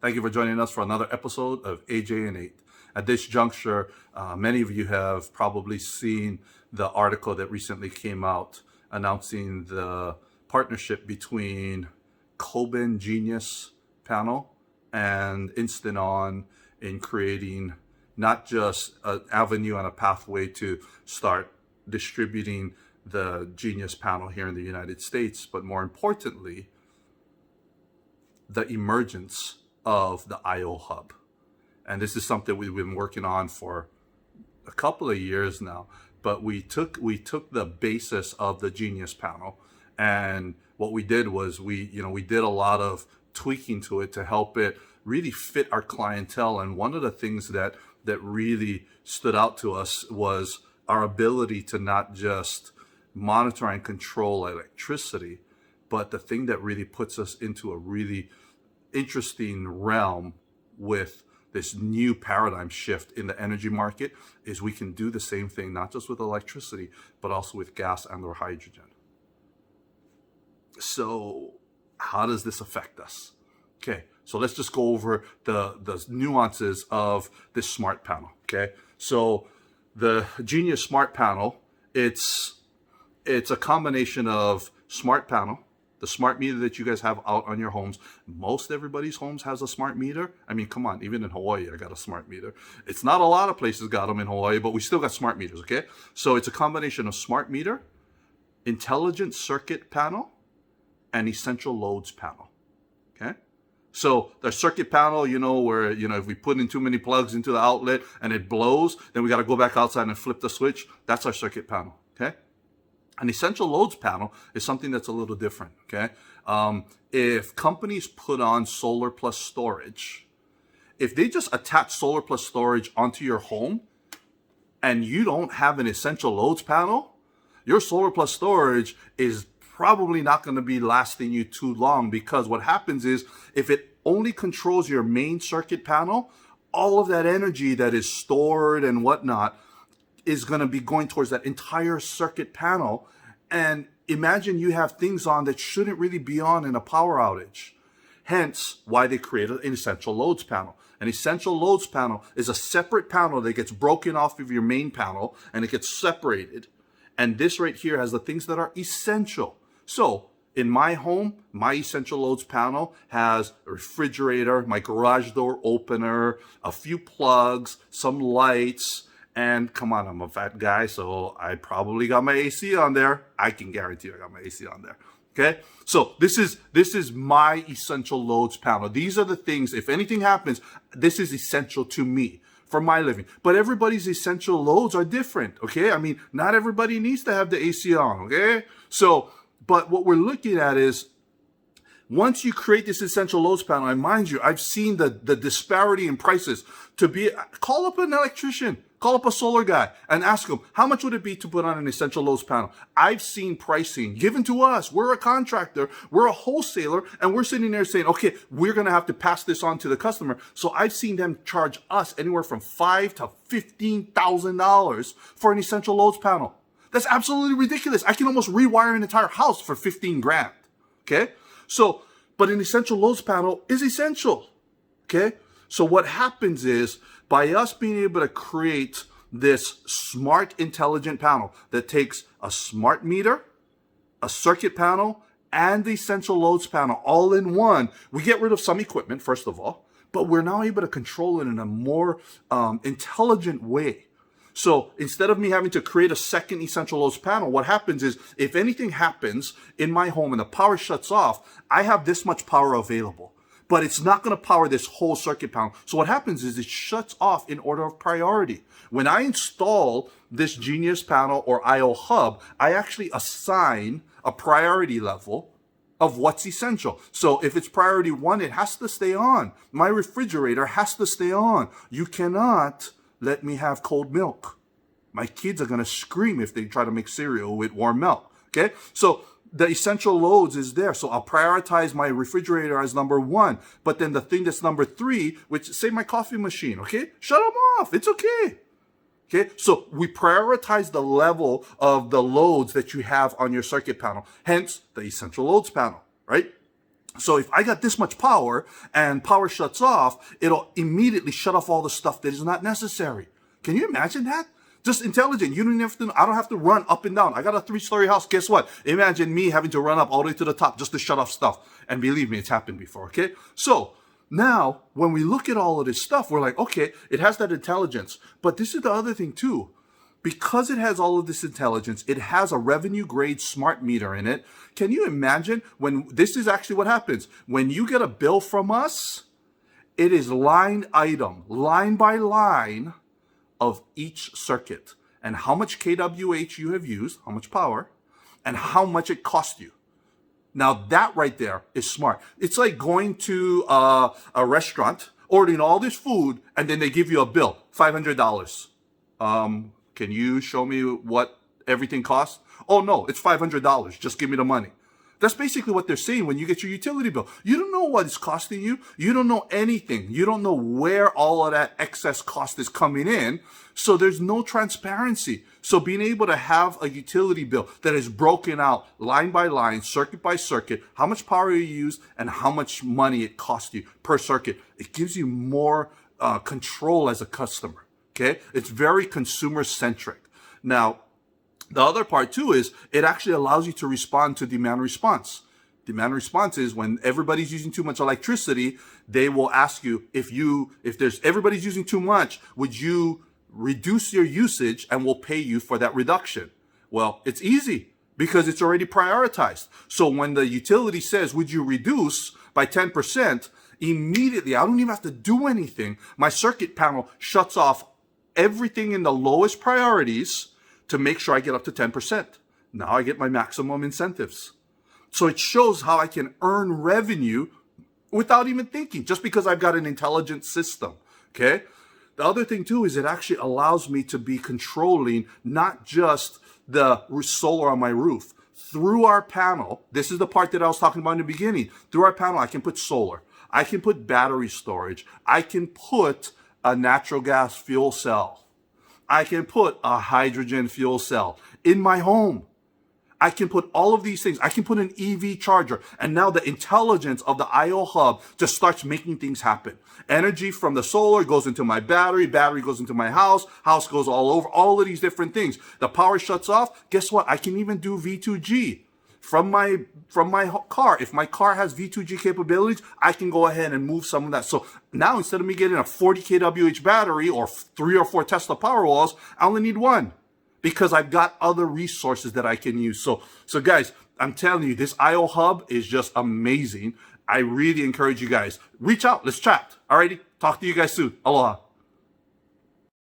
Thank you for joining us for another episode of AJ and 8. At this juncture, many of you have probably seen the article that recently came out announcing the partnership between Koben Genius Panel and Instant On in creating not just an avenue and a pathway to start distributing the Genius Panel here in the United States, but more importantly, the emergence of the IO Hub. And this is something we've been working on for a couple of years now, but we took the basis of the Genius Panel, and what we did was we did a lot of tweaking to it to help it really fit our clientele. And one of the things that really stood out to us was our ability to not just monitor and control electricity, but the thing that really puts us into a really interesting realm with this new paradigm shift in the energy market is we can do the same thing, not just with electricity, but also with gas and or hydrogen. So how does this affect us? Okay, so let's just go over the nuances of this smart panel. Okay, so the Genius Smart Panel, it's a combination of smart panel, the smart meter that you guys have out on your homes. Most everybody's homes has a smart meter. I mean, come on, even in Hawaii, I got a smart meter. It's not a lot of places got them in Hawaii, but we still got smart meters, okay? So it's a combination of smart meter, intelligent circuit panel, and essential loads panel, okay? So the circuit panel, where, if we put in too many plugs into the outlet and it blows, then we got to go back outside and flip the switch. That's our circuit panel, okay? An essential loads panel is something that's a little different, okay? If companies put on solar plus storage, if they just attach solar plus storage onto your home and you don't have an essential loads panel, your solar plus storage is probably not going to be lasting you too long, because what happens is if it only controls your main circuit panel, all of that energy that is stored and whatnot is going to be going towards that entire circuit panel. And imagine you have things on that shouldn't really be on in a power outage. Hence why they created an essential loads panel. An essential loads panel is a separate panel that gets broken off of your main panel and it gets separated. And this right here has the things that are essential. So in my home, my essential loads panel has a refrigerator, my garage door opener, a few plugs, some lights. And come on, I'm a fat guy, so I probably got my AC on there. I can guarantee I got my AC on there. Okay? So this is my essential loads panel. These are the things, if anything happens, this is essential to me for my living. But everybody's essential loads are different. Okay? I mean, not everybody needs to have the AC on. Okay? So, but what we're looking at is, once you create this essential loads panel, and mind you, I've seen the disparity in prices call up an electrician, call up a solar guy and ask them, how much would it be to put on an essential loads panel? I've seen pricing given to us. We're a contractor, we're a wholesaler, and we're sitting there saying, okay, we're going to have to pass this on to the customer. So I've seen them charge us anywhere from $5,000 to $15,000 for an essential loads panel. That's absolutely ridiculous. I can almost rewire an entire house for 15 grand. Okay? So, but an essential loads panel is essential. Okay? So what happens is, by us being able to create this smart, intelligent panel that takes a smart meter, a circuit panel, and the essential loads panel all in one, we get rid of some equipment, first of all, but we're now able to control it in a more intelligent way. So instead of me having to create a second essential loads panel, what happens is, if anything happens in my home and the power shuts off, I have this much power available, but it's not going to power this whole circuit panel. So what happens is it shuts off in order of priority. When I install this Genius panel or IO Hub, I actually assign a priority level of what's essential. So if it's priority 1, it has to stay on. My refrigerator has to stay on. You cannot let me have cold milk. My kids are going to scream if they try to make cereal with warm milk. Okay? So the essential loads is there. So I'll prioritize my refrigerator as number 1. But then the thing that's number 3, which, say my coffee machine, okay? Shut them off. It's okay. Okay? So we prioritize the level of the loads that you have on your circuit panel. Hence the essential loads panel, right? So if I got this much power and power shuts off, it'll immediately shut off all the stuff that is not necessary. Can you imagine that? Just intelligent. You don't have to, I don't have to run up and down. I got a 3-story house. Guess what? Imagine me having to run up all the way to the top just to shut off stuff. And believe me, it's happened before. Okay. So now when we look at all of this stuff, we're like, okay, it has that intelligence, but this is the other thing too. Because it has all of this intelligence, it has a revenue grade smart meter in it. Can you imagine when this is actually what happens? When you get a bill from us, it is line item, line by line of each circuit and how much kWh you have used, how much power, and how much it cost you. Now that right there is smart. It's like going to a restaurant, ordering all this food, and then they give you a bill, $500. Can you show me what everything costs? Oh no, it's $500. Just give me the money. That's basically what they're saying when you get your utility bill. You don't know what it's costing you. You don't know anything. You don't know where all of that excess cost is coming in. So there's no transparency. So being able to have a utility bill that is broken out line by line, circuit by circuit, how much power you use and how much money it costs you per circuit, it gives you more control as a customer. Okay, it's very consumer centric. Now, the other part too is it actually allows you to respond to demand response. Demand response is when everybody's using too much electricity, they will ask you if everybody's using too much, would you reduce your usage and we'll pay you for that reduction? Well, it's easy because it's already prioritized. So when the utility says, would you reduce by 10%, immediately, I don't even have to do anything. My circuit panel shuts off everything in the lowest priorities to make sure I get up to 10%. Now I get my maximum incentives. So it shows how I can earn revenue without even thinking, just because I've got an intelligent system. Okay. The other thing too is it actually allows me to be controlling not just the solar on my roof. Through our panel, this is the part that I was talking about in the beginning. Through our panel, I can put solar. I can put battery storage. I can put a natural gas fuel cell. I can put a hydrogen fuel cell in my home. I can put all of these things. I can put an EV charger. And now the intelligence of the IO hub just starts making things happen. Energy from the solar goes into my battery. Battery goes into my house. House goes all over. All of these different things. The power shuts off. Guess what? I can even do V2G. From my car. If my car has V2G capabilities, I can go ahead and move some of that. So now instead of me getting a 40 kWh battery or 3 or 4 Tesla Powerwalls, I only need one because I've got other resources that I can use. So guys, I'm telling you, this IO Hub is just amazing. I really encourage you guys, reach out. Let's chat. Alrighty. Talk to you guys soon. Aloha.